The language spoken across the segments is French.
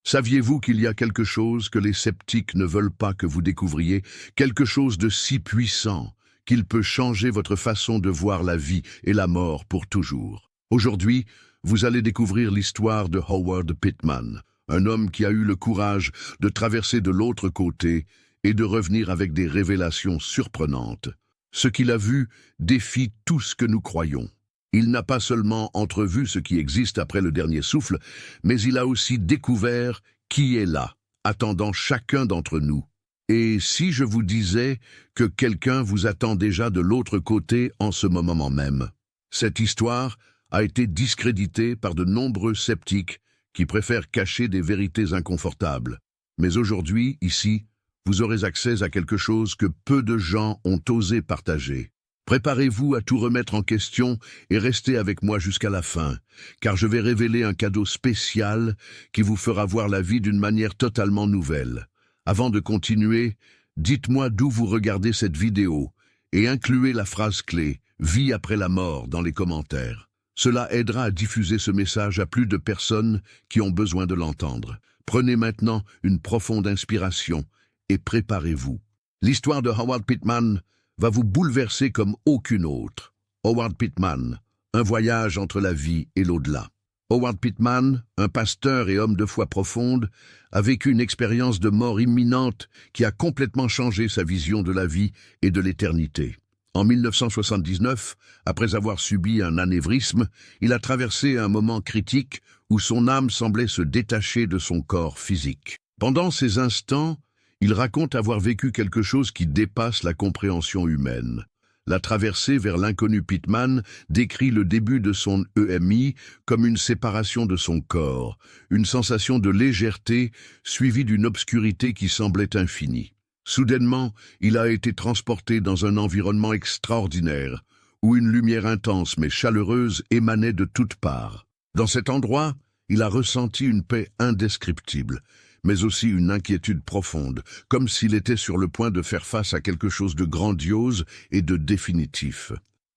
Saviez-vous qu'il y a quelque chose que les sceptiques ne veulent pas que vous découvriez, quelque chose de si puissant qu'il peut changer votre façon de voir la vie et la mort pour toujours? Aujourd'hui, vous allez découvrir l'histoire de Howard Pittman, un homme qui a eu le courage de traverser de l'autre côté et de revenir avec des révélations surprenantes. Ce qu'il a vu défie tout ce que nous croyons. Il n'a pas seulement entrevu ce qui existe après le dernier souffle, mais il a aussi découvert qui est là, attendant chacun d'entre nous. Et si je vous disais que quelqu'un vous attend déjà de l'autre côté en ce moment même? Cette histoire a été discréditée par de nombreux sceptiques qui préfèrent cacher des vérités inconfortables. Mais aujourd'hui, ici, vous aurez accès à quelque chose que peu de gens ont osé partager. Préparez-vous à tout remettre en question et restez avec moi jusqu'à la fin, car je vais révéler un cadeau spécial qui vous fera voir la vie d'une manière totalement nouvelle. Avant de continuer, dites-moi d'où vous regardez cette vidéo et incluez la phrase clé « Vie après la mort » dans les commentaires. Cela aidera à diffuser ce message à plus de personnes qui ont besoin de l'entendre. Prenez maintenant une profonde inspiration et préparez-vous. L'histoire de Howard Pittman va vous bouleverser comme aucune autre. Howard Pittman, un voyage entre la vie et l'au-delà. Howard Pittman, un pasteur et homme de foi profonde, a vécu une expérience de mort imminente qui a complètement changé sa vision de la vie et de l'éternité. En 1979, après avoir subi un anévrisme, il a traversé un moment critique où son âme semblait se détacher de son corps physique. Pendant ces instants, il raconte avoir vécu quelque chose qui dépasse la compréhension humaine. La traversée vers l'inconnu Pittman décrit le début de son EMI comme une séparation de son corps, une sensation de légèreté suivie d'une obscurité qui semblait infinie. Soudainement, il a été transporté dans un environnement extraordinaire, où une lumière intense mais chaleureuse émanait de toutes parts. Dans cet endroit, il a ressenti une paix indescriptible, mais aussi une inquiétude profonde, comme s'il était sur le point de faire face à quelque chose de grandiose et de définitif.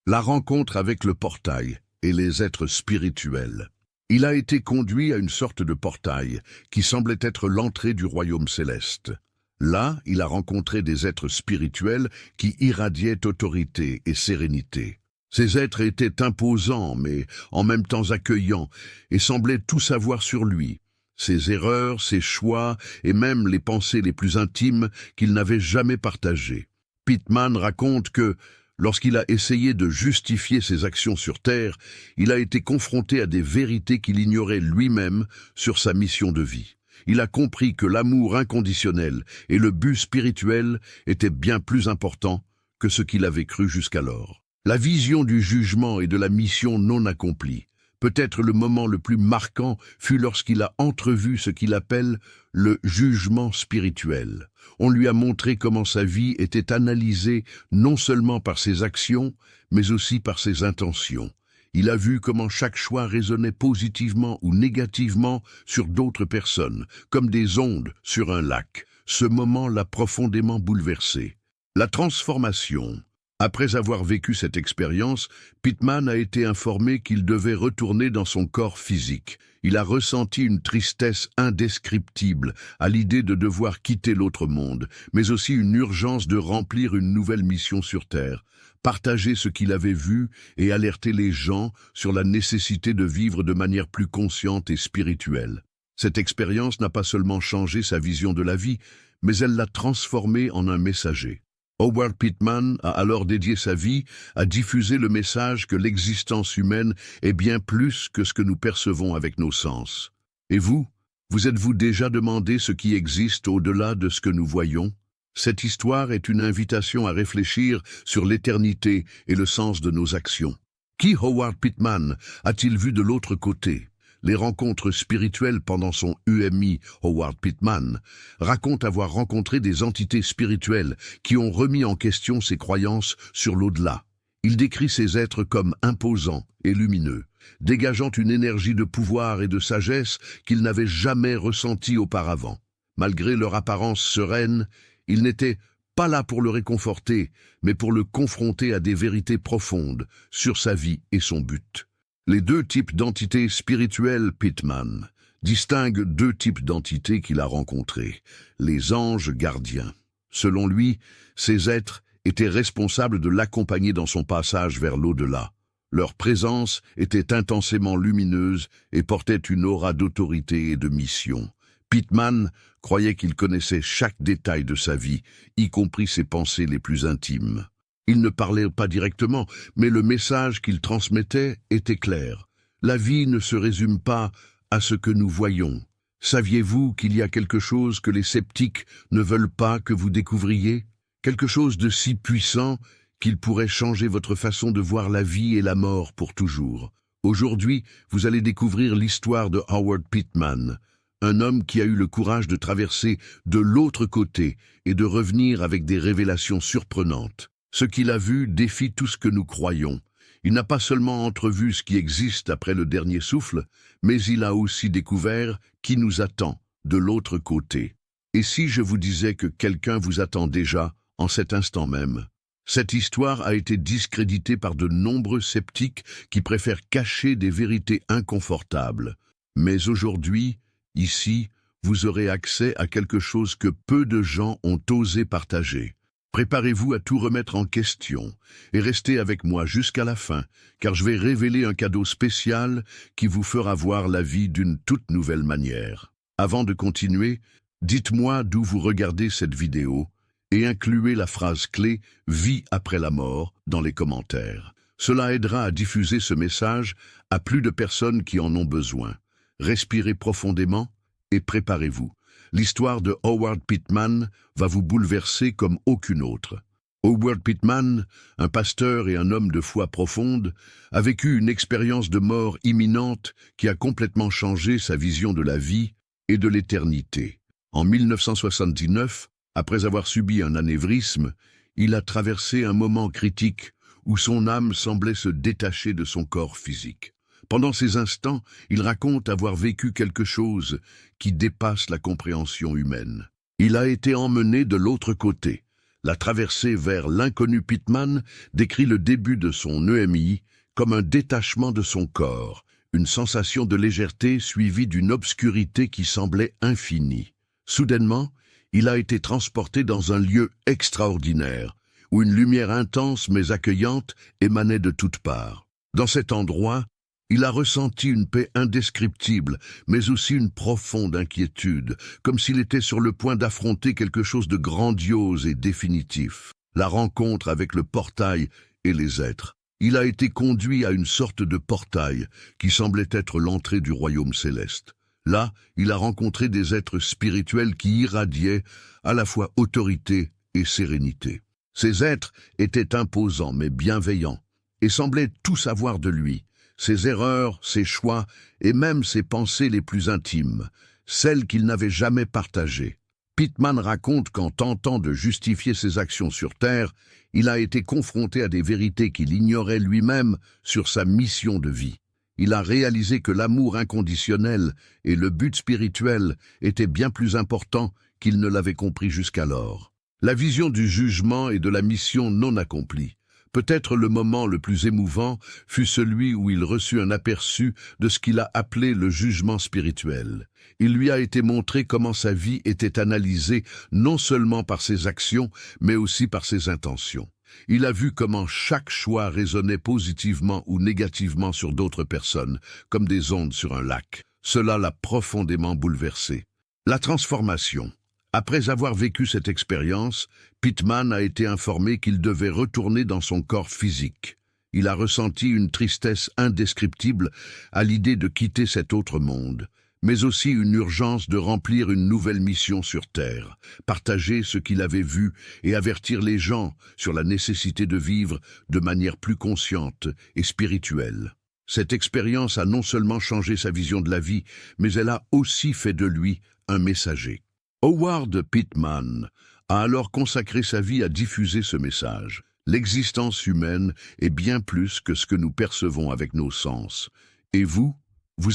La rencontre avec le portail et les êtres spirituels. Il a été conduit à une sorte de portail qui semblait être l'entrée du royaume céleste. Là, il a rencontré des êtres spirituels qui irradiaient autorité et sérénité. Ces êtres étaient imposants, mais en même temps accueillants, et semblaient tout savoir sur lui. Ses erreurs, ses choix et même les pensées les plus intimes qu'il n'avait jamais partagées. Pittman raconte que, lorsqu'il a essayé de justifier ses actions sur Terre, il a été confronté à des vérités qu'il ignorait lui-même sur sa mission de vie. Il a compris que l'amour inconditionnel et le but spirituel étaient bien plus importants que ce qu'il avait cru jusqu'alors. La vision du jugement et de la mission non accomplie. Peut-être le moment le plus marquant fut lorsqu'il a entrevu ce qu'il appelle le jugement spirituel. On lui a montré comment sa vie était analysée non seulement par ses actions, mais aussi par ses intentions. Il a vu comment chaque choix résonnait positivement ou négativement sur d'autres personnes, comme des ondes sur un lac. Ce moment l'a profondément bouleversé. La transformation. Après avoir vécu cette expérience, Pittman a été informé qu'il devait retourner dans son corps physique. Il a ressenti une tristesse indescriptible à l'idée de devoir quitter l'autre monde, mais aussi une urgence de remplir une nouvelle mission sur Terre, partager ce qu'il avait vu et alerter les gens sur la nécessité de vivre de manière plus consciente et spirituelle. Cette expérience n'a pas seulement changé sa vision de la vie, mais elle l'a transformé en un messager. Howard Pittman a alors dédié sa vie à diffuser le message que l'existence humaine est bien plus que ce que nous percevons avec nos sens. Et vous êtes-vous déjà demandé ce qui existe au-delà de ce que nous voyons? Cette histoire est une invitation à réfléchir sur l'éternité et le sens de nos actions. Qui Howard Pittman a-t-il vu de l'autre côté? Les rencontres spirituelles pendant son UMI, Howard Pittman, raconte avoir rencontré des entités spirituelles qui ont remis en question ses croyances sur l'au-delà. Il décrit ces êtres comme imposants et lumineux, dégageant une énergie de pouvoir et de sagesse qu'il n'avait jamais ressentie auparavant. Malgré leur apparence sereine, ils n'étaient pas là pour le réconforter, mais pour le confronter à des vérités profondes sur sa vie et son but. Les deux types d'entités spirituelles Pittman distingue deux types d'entités qu'il a rencontrées, les anges gardiens. Selon lui, ces êtres étaient responsables de l'accompagner dans son passage vers l'au-delà. Leur présence était intensément lumineuse et portait une aura d'autorité et de mission. Pittman croyait qu'il connaissait chaque détail de sa vie, y compris ses pensées les plus intimes. Il ne parlait pas directement, mais le message qu'il transmettait était clair. La vie ne se résume pas à ce que nous voyons. Saviez-vous qu'il y a quelque chose que les sceptiques ne veulent pas que vous découvriez? Quelque chose de si puissant qu'il pourrait changer votre façon de voir la vie et la mort pour toujours. Aujourd'hui, vous allez découvrir l'histoire de Howard Pittman, un homme qui a eu le courage de traverser de l'autre côté et de revenir avec des révélations surprenantes. Ce qu'il a vu défie tout ce que nous croyons. Il n'a pas seulement entrevu ce qui existe après le dernier souffle, mais il a aussi découvert qui nous attend de l'autre côté. Et si je vous disais que quelqu'un vous attend déjà, en cet instant même? Cette histoire a été discréditée par de nombreux sceptiques qui préfèrent cacher des vérités inconfortables. Mais aujourd'hui, ici, vous aurez accès à quelque chose que peu de gens ont osé partager. Préparez-vous à tout remettre en question et restez avec moi jusqu'à la fin, car je vais révéler un cadeau spécial qui vous fera voir la vie d'une toute nouvelle manière. Avant de continuer, dites-moi d'où vous regardez cette vidéo et incluez la phrase clé « Vie après la mort » dans les commentaires. Cela aidera à diffuser ce message à plus de personnes qui en ont besoin. Respirez profondément et préparez-vous. L'histoire de Howard Pittman va vous bouleverser comme aucune autre. Howard Pittman, un pasteur et un homme de foi profonde, a vécu une expérience de mort imminente qui a complètement changé sa vision de la vie et de l'éternité. En 1979, après avoir subi un anévrisme, il a traversé un moment critique où son âme semblait se détacher de son corps physique. Pendant ces instants, il raconte avoir vécu quelque chose qui dépasse la compréhension humaine. Il a été emmené de l'autre côté. La traversée vers l'inconnu Pittman décrit le début de son EMI comme un détachement de son corps, une sensation de légèreté suivie d'une obscurité qui semblait infinie. Soudainement, il a été transporté dans un lieu extraordinaire, où une lumière intense mais accueillante émanait de toutes parts. Dans cet endroit, il a ressenti une paix indescriptible, mais aussi une profonde inquiétude, comme s'il était sur le point d'affronter quelque chose de grandiose et définitif. La rencontre avec le portail et les êtres. Il a été conduit à une sorte de portail qui semblait être l'entrée du royaume céleste. Là, il a rencontré des êtres spirituels qui irradiaient à la fois autorité et sérénité. Ces êtres étaient imposants mais bienveillants et semblaient tout savoir de lui. Ses erreurs, ses choix et même ses pensées les plus intimes, celles qu'il n'avait jamais partagées. Pittman raconte qu'en tentant de justifier ses actions sur Terre, il a été confronté à des vérités qu'il ignorait lui-même sur sa mission de vie. Il a réalisé que l'amour inconditionnel et le but spirituel étaient bien plus importants qu'il ne l'avait compris jusqu'alors. La vision du jugement et de la mission non accomplie. Peut-être le moment le plus émouvant fut celui où il reçut un aperçu de ce qu'il a appelé le jugement spirituel. Il lui a été montré comment sa vie était analysée non seulement par ses actions, mais aussi par ses intentions. Il a vu comment chaque choix résonnait positivement ou négativement sur d'autres personnes, comme des ondes sur un lac. Cela l'a profondément bouleversé. La transformation. Après avoir vécu cette expérience, Pittman a été informé qu'il devait retourner dans son corps physique. Il a ressenti une tristesse indescriptible à l'idée de quitter cet autre monde, mais aussi une urgence de remplir une nouvelle mission sur Terre, partager ce qu'il avait vu et avertir les gens sur la nécessité de vivre de manière plus consciente et spirituelle. Cette expérience a non seulement changé sa vision de la vie, mais elle a aussi fait de lui un messager. Howard Pittman a alors consacré sa vie à diffuser ce message. L'existence humaine est bien plus que ce que nous percevons avec nos sens. Et vous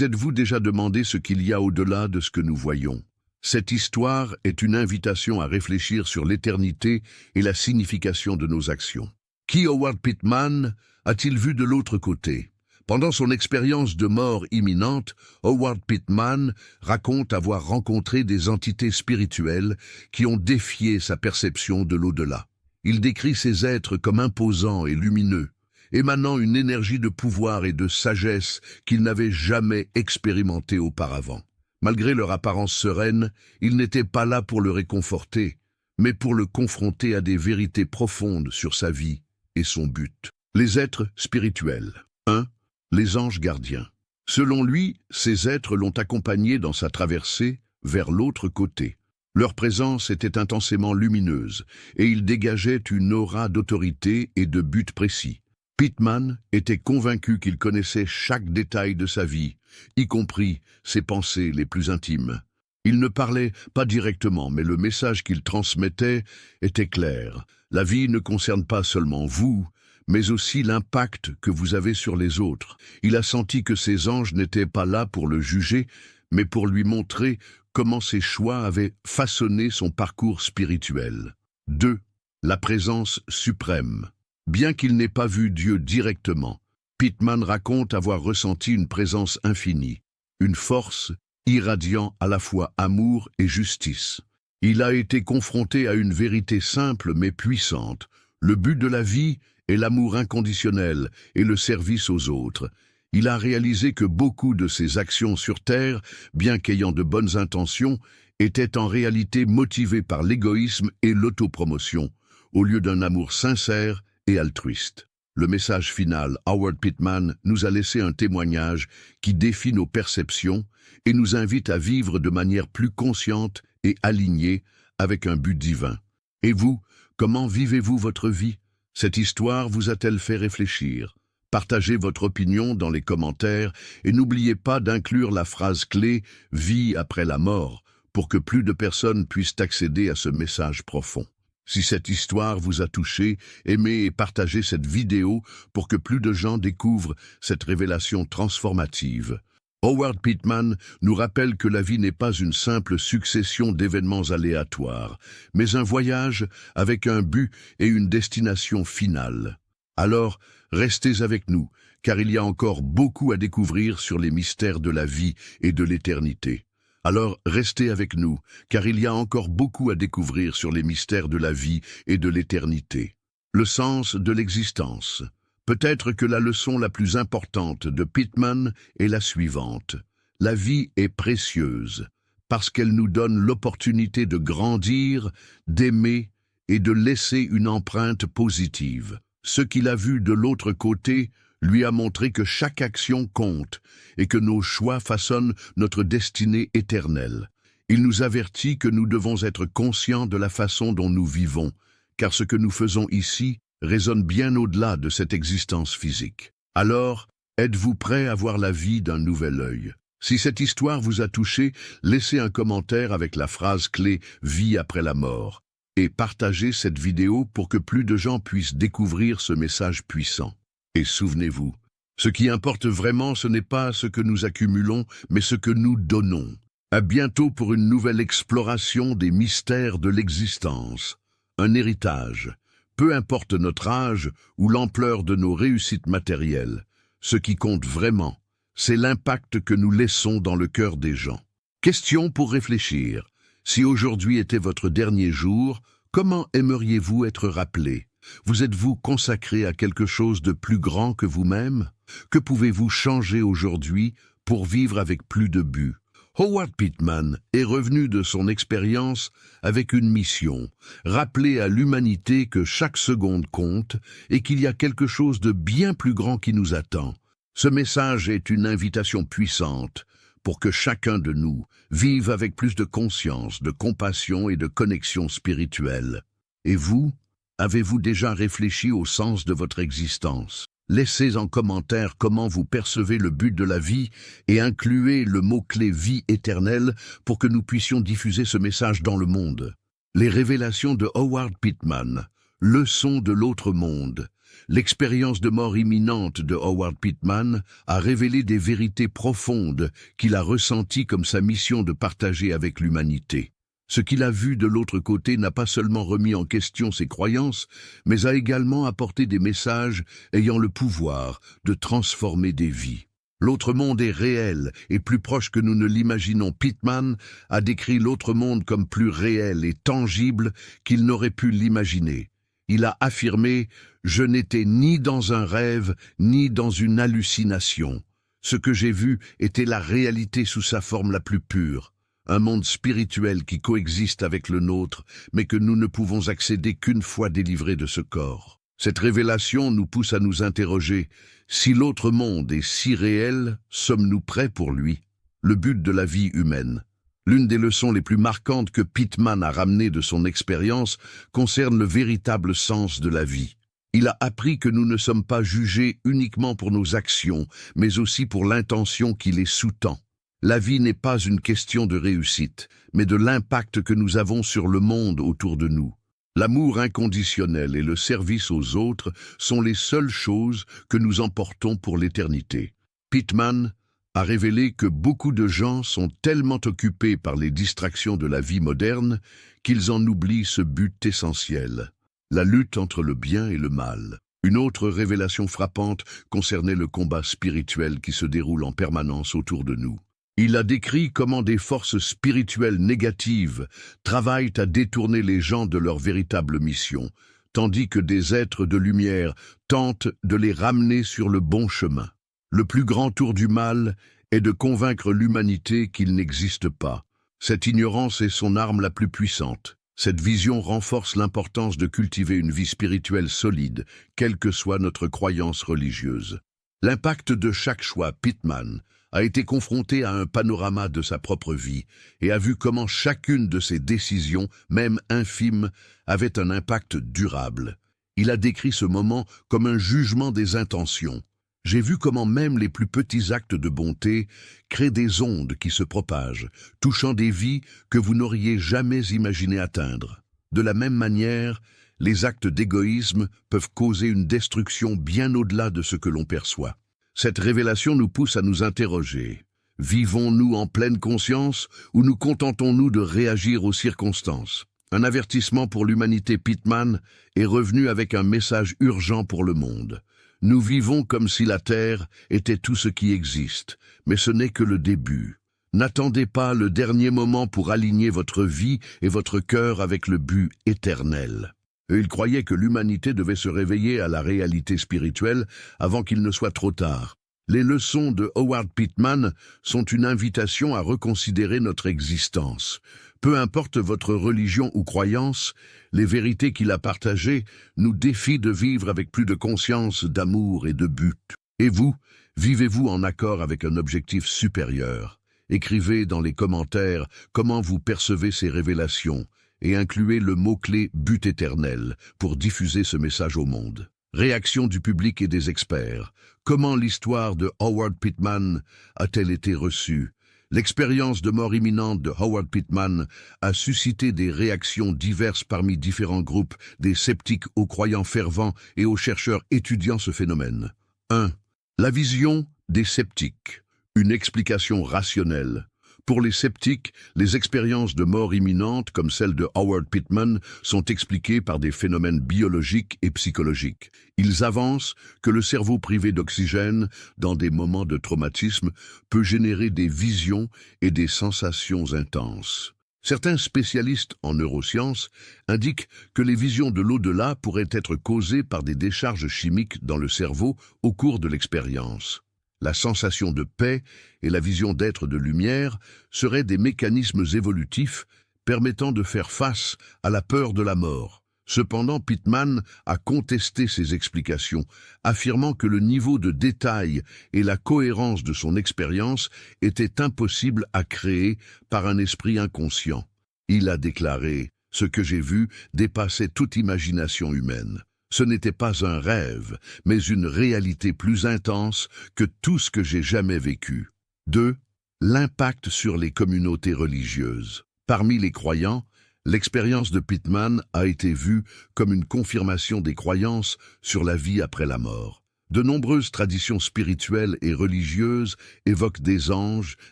êtes-vous déjà demandé ce qu'il y a au-delà de ce que nous voyons? Cette histoire est une invitation à réfléchir sur l'éternité et la signification de nos actions. Qui Howard Pittman a-t-il vu de l'autre côté? Pendant son expérience de mort imminente, Howard Pittman raconte avoir rencontré des entités spirituelles qui ont défié sa perception de l'au-delà. Il décrit ces êtres comme imposants et lumineux, émanant une énergie de pouvoir et de sagesse qu'il n'avait jamais expérimentée auparavant. Malgré leur apparence sereine, ils n'étaient pas là pour le réconforter, mais pour le confronter à des vérités profondes sur sa vie et son but. Les êtres spirituels. 1. Les anges gardiens. Selon lui, ces êtres l'ont accompagné dans sa traversée vers l'autre côté. Leur présence était intensément lumineuse et ils dégageaient une aura d'autorité et de but précis. Pittman était convaincu qu'il connaissait chaque détail de sa vie, y compris ses pensées les plus intimes. Il ne parlait pas directement, mais le message qu'il transmettait était clair. La vie ne concerne pas seulement vous, mais aussi l'impact que vous avez sur les autres. Il a senti que ces anges n'étaient pas là pour le juger, mais pour lui montrer comment ses choix avaient façonné son parcours spirituel. 2. La présence suprême. Bien qu'il n'ait pas vu Dieu directement, Pittman raconte avoir ressenti une présence infinie, une force irradiant à la fois amour et justice. Il a été confronté à une vérité simple mais puissante. Le but de la vie est l'amour inconditionnel et le service aux autres. Il a réalisé que beaucoup de ses actions sur Terre, bien qu'ayant de bonnes intentions, étaient en réalité motivées par l'égoïsme et l'autopromotion, au lieu d'un amour sincère et altruiste. Le message final, Howard Pittman nous a laissé un témoignage qui défie nos perceptions et nous invite à vivre de manière plus consciente et alignée avec un but divin. Et vous, comment vivez-vous votre vie? Cette histoire vous a-t-elle fait réfléchir? Partagez votre opinion dans les commentaires et n'oubliez pas d'inclure la phrase clé « Vie après la mort » pour que plus de personnes puissent accéder à ce message profond. Si cette histoire vous a touché, aimez et partagez cette vidéo pour que plus de gens découvrent cette révélation transformative. Howard Pittman nous rappelle que la vie n'est pas une simple succession d'événements aléatoires, mais un voyage avec un but et une destination finale. Alors, restez avec nous, car il y a encore beaucoup à découvrir sur les mystères de la vie et de l'éternité. Alors, restez avec nous, car il y a encore beaucoup à découvrir sur les mystères de la vie et de l'éternité. Le sens de l'existence. Peut-être que la leçon la plus importante de Pittman est la suivante. La vie est précieuse, parce qu'elle nous donne l'opportunité de grandir, d'aimer et de laisser une empreinte positive. Ce qu'il a vu de l'autre côté lui a montré que chaque action compte et que nos choix façonnent notre destinée éternelle. Il nous avertit que nous devons être conscients de la façon dont nous vivons, car ce que nous faisons ici résonne bien au-delà de cette existence physique. Alors, êtes-vous prêt à voir la vie d'un nouvel œil? Si cette histoire vous a touché, laissez un commentaire avec la phrase clé « Vie après la mort » et partagez cette vidéo pour que plus de gens puissent découvrir ce message puissant. Et souvenez-vous, ce qui importe vraiment, ce n'est pas ce que nous accumulons, mais ce que nous donnons. À bientôt pour une nouvelle exploration des mystères de l'existence. Un héritage. Peu importe notre âge ou l'ampleur de nos réussites matérielles, ce qui compte vraiment, c'est l'impact que nous laissons dans le cœur des gens. Question pour réfléchir. Si aujourd'hui était votre dernier jour, comment aimeriez-vous être rappelé? Vous êtes-vous consacré à quelque chose de plus grand que vous-même? Que pouvez-vous changer aujourd'hui pour vivre avec plus de but? Howard Pittman est revenu de son expérience avec une mission, rappeler à l'humanité que chaque seconde compte et qu'il y a quelque chose de bien plus grand qui nous attend. Ce message est une invitation puissante pour que chacun de nous vive avec plus de conscience, de compassion et de connexion spirituelle. Et vous, avez-vous déjà réfléchi au sens de votre existence? Laissez en commentaire comment vous percevez le but de la vie et incluez le mot-clé « vie éternelle » pour que nous puissions diffuser ce message dans le monde. Les révélations de Howard Pittman, leçon de l'autre monde. L'expérience de mort imminente de Howard Pittman a révélé des vérités profondes qu'il a ressenties comme sa mission de partager avec l'humanité. Ce qu'il a vu de l'autre côté n'a pas seulement remis en question ses croyances, mais a également apporté des messages ayant le pouvoir de transformer des vies. L'autre monde est réel et plus proche que nous ne l'imaginons. Pittman a décrit l'autre monde comme plus réel et tangible qu'il n'aurait pu l'imaginer. Il a affirmé « Je n'étais ni dans un rêve, ni dans une hallucination. Ce que j'ai vu était la réalité sous sa forme la plus pure. Un monde spirituel qui coexiste avec le nôtre, mais que nous ne pouvons accéder qu'une fois délivrés de ce corps. » Cette révélation nous pousse à nous interroger. Si l'autre monde est si réel, sommes-nous prêts pour lui? Le but de la vie humaine. L'une des leçons les plus marquantes que Pittman a ramenées de son expérience concerne le véritable sens de la vie. Il a appris que nous ne sommes pas jugés uniquement pour nos actions, mais aussi pour l'intention qui les sous-tend. La vie n'est pas une question de réussite, mais de l'impact que nous avons sur le monde autour de nous. L'amour inconditionnel et le service aux autres sont les seules choses que nous emportons pour l'éternité. Pittman a révélé que beaucoup de gens sont tellement occupés par les distractions de la vie moderne qu'ils en oublient ce but essentiel, la lutte entre le bien et le mal. Une autre révélation frappante concernait le combat spirituel qui se déroule en permanence autour de nous. Il a décrit comment des forces spirituelles négatives travaillent à détourner les gens de leur véritable mission, tandis que des êtres de lumière tentent de les ramener sur le bon chemin. Le plus grand tour du mal est de convaincre l'humanité qu'il n'existe pas. Cette ignorance est son arme la plus puissante. Cette vision renforce l'importance de cultiver une vie spirituelle solide, quelle que soit notre croyance religieuse. L'impact de chaque choix, Pittman a été confronté à un panorama de sa propre vie et a vu comment chacune de ses décisions, même infimes, avait un impact durable. Il a décrit ce moment comme un jugement des intentions. J'ai vu comment même les plus petits actes de bonté créent des ondes qui se propagent, touchant des vies que vous n'auriez jamais imaginé atteindre. De la même manière, les actes d'égoïsme peuvent causer une destruction bien au-delà de ce que l'on perçoit. Cette révélation nous pousse à nous interroger. Vivons-nous en pleine conscience ou nous contentons-nous de réagir aux circonstances? Un avertissement pour l'humanité. Pittman est revenu avec un message urgent pour le monde. Nous vivons comme si la Terre était tout ce qui existe, mais ce n'est que le début. N'attendez pas le dernier moment pour aligner votre vie et votre cœur avec le but éternel. Il croyait que l'humanité devait se réveiller à la réalité spirituelle avant qu'il ne soit trop tard. Les leçons de Howard Pittman sont une invitation à reconsidérer notre existence. Peu importe votre religion ou croyance, les vérités qu'il a partagées nous défient de vivre avec plus de conscience, d'amour et de but. Et vous, vivez-vous en accord avec un objectif supérieur? Écrivez dans les commentaires comment vous percevez ces révélations et incluez le mot-clé « but éternel » pour diffuser ce message au monde. Réaction du public et des experts. Comment l'histoire de Howard Pittman a-t-elle été reçue? L'expérience de mort imminente de Howard Pittman a suscité des réactions diverses parmi différents groupes, des sceptiques aux croyants fervents et aux chercheurs étudiant ce phénomène. 1. La vision des sceptiques. Une explication rationnelle. Pour les sceptiques, les expériences de mort imminente, comme celle de Howard Pittman, sont expliquées par des phénomènes biologiques et psychologiques. Ils avancent que le cerveau privé d'oxygène, dans des moments de traumatisme, peut générer des visions et des sensations intenses. Certains spécialistes en neurosciences indiquent que les visions de l'au-delà pourraient être causées par des décharges chimiques dans le cerveau au cours de l'expérience. La sensation de paix et la vision d'être de lumière seraient des mécanismes évolutifs permettant de faire face à la peur de la mort. Cependant, Pittman a contesté ces explications, affirmant que le niveau de détail et la cohérence de son expérience étaient impossibles à créer par un esprit inconscient. Il a déclaré « Ce que j'ai vu dépassait toute imagination humaine. Ce n'était pas un rêve, mais une réalité plus intense que tout ce que j'ai jamais vécu. » 2. L'impact sur les communautés religieuses. Parmi les croyants, l'expérience de Pittman a été vue comme une confirmation des croyances sur la vie après la mort. De nombreuses traditions spirituelles et religieuses évoquent des anges,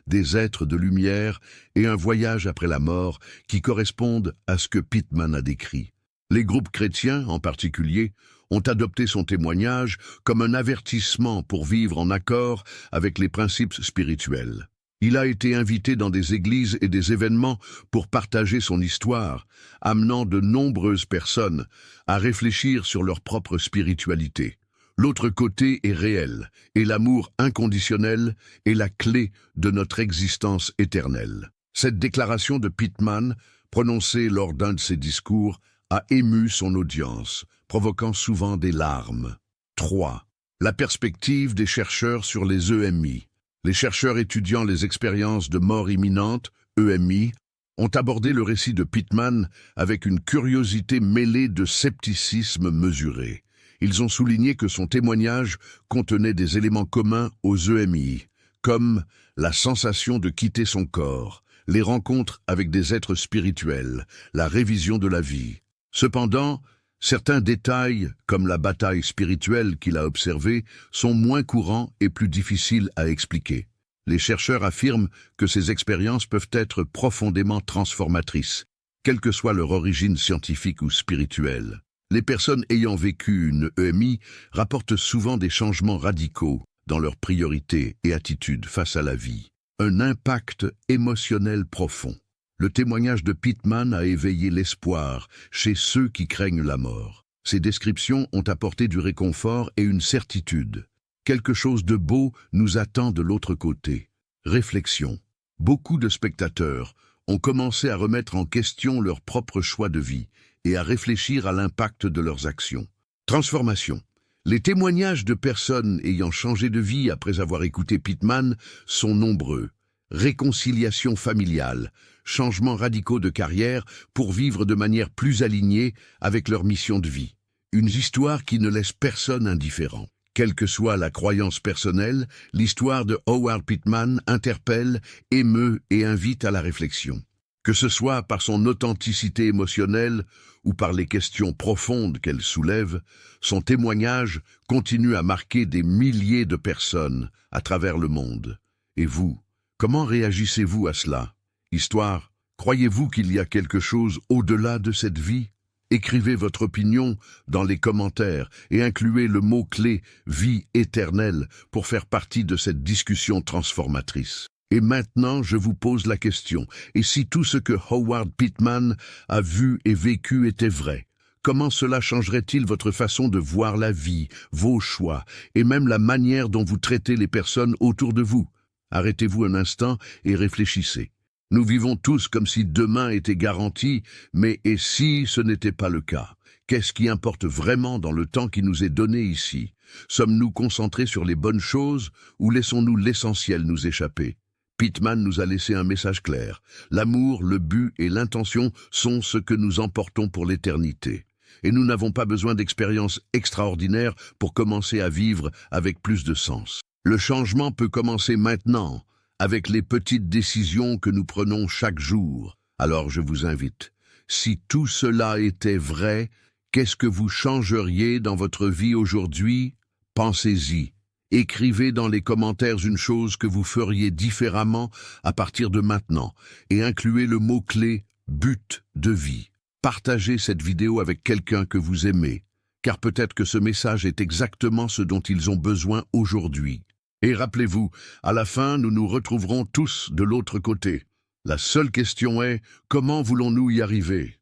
des êtres de lumière et un voyage après la mort qui correspondent à ce que Pittman a décrit. Les groupes chrétiens, en particulier, ont adopté son témoignage comme un avertissement pour vivre en accord avec les principes spirituels. Il a été invité dans des églises et des événements pour partager son histoire, amenant de nombreuses personnes à réfléchir sur leur propre spiritualité. L'autre côté est réel, et l'amour inconditionnel est la clé de notre existence éternelle. Cette déclaration de Pittman, prononcée lors d'un de ses discours, a ému son audience, provoquant souvent des larmes. 3. La perspective des chercheurs sur les EMI. Les chercheurs étudiant les expériences de mort imminente, EMI, ont abordé le récit de Pittman avec une curiosité mêlée de scepticisme mesuré. Ils ont souligné que son témoignage contenait des éléments communs aux EMI, comme la sensation de quitter son corps, les rencontres avec des êtres spirituels, la révision de la vie. Cependant, certains détails, comme la bataille spirituelle qu'il a observée, sont moins courants et plus difficiles à expliquer. Les chercheurs affirment que ces expériences peuvent être profondément transformatrices, quelle que soit leur origine scientifique ou spirituelle. Les personnes ayant vécu une EMI rapportent souvent des changements radicaux dans leurs priorités et attitudes face à la vie. Un impact émotionnel profond. Le témoignage de Pittman a éveillé l'espoir chez ceux qui craignent la mort. Ces descriptions ont apporté du réconfort et une certitude. Quelque chose de beau nous attend de l'autre côté. Réflexion. Beaucoup de spectateurs ont commencé à remettre en question leur propre choix de vie et à réfléchir à l'impact de leurs actions. Transformation. Les témoignages de personnes ayant changé de vie après avoir écouté Pittman sont nombreux. Réconciliation familiale, changements radicaux de carrière pour vivre de manière plus alignée avec leur mission de vie. Une histoire qui ne laisse personne indifférent. Quelle que soit la croyance personnelle, l'histoire de Howard Pittman interpelle, émeut et invite à la réflexion. Que ce soit par son authenticité émotionnelle ou par les questions profondes qu'elle soulève, son témoignage continue à marquer des milliers de personnes à travers le monde. Et vous, comment réagissez-vous à cela? Histoire, croyez-vous qu'il y a quelque chose au-delà de cette vie? Écrivez votre opinion dans les commentaires et incluez le mot-clé « vie éternelle » pour faire partie de cette discussion transformatrice. Et maintenant, je vous pose la question, et si tout ce que Howard Pittman a vu et vécu était vrai, comment cela changerait-il votre façon de voir la vie, vos choix, et même la manière dont vous traitez les personnes autour de vous? Arrêtez-vous un instant et réfléchissez. Nous vivons tous comme si demain était garanti, mais et si ce n'était pas le cas? Qu'est-ce qui importe vraiment dans le temps qui nous est donné ici? Sommes-nous concentrés sur les bonnes choses ou laissons-nous l'essentiel nous échapper? Pittman nous a laissé un message clair. L'amour, le but et l'intention sont ce que nous emportons pour l'éternité. Et nous n'avons pas besoin d'expériences extraordinaires pour commencer à vivre avec plus de sens. Le changement peut commencer maintenant, avec les petites décisions que nous prenons chaque jour. Alors je vous invite, si tout cela était vrai, qu'est-ce que vous changeriez dans votre vie aujourd'hui? Pensez-y. Écrivez dans les commentaires une chose que vous feriez différemment à partir de maintenant et incluez le mot-clé « but de vie ». Partagez cette vidéo avec quelqu'un que vous aimez, car peut-être que ce message est exactement ce dont ils ont besoin aujourd'hui. Et rappelez-vous, à la fin, nous nous retrouverons tous de l'autre côté. La seule question est, comment voulons-nous y arriver ?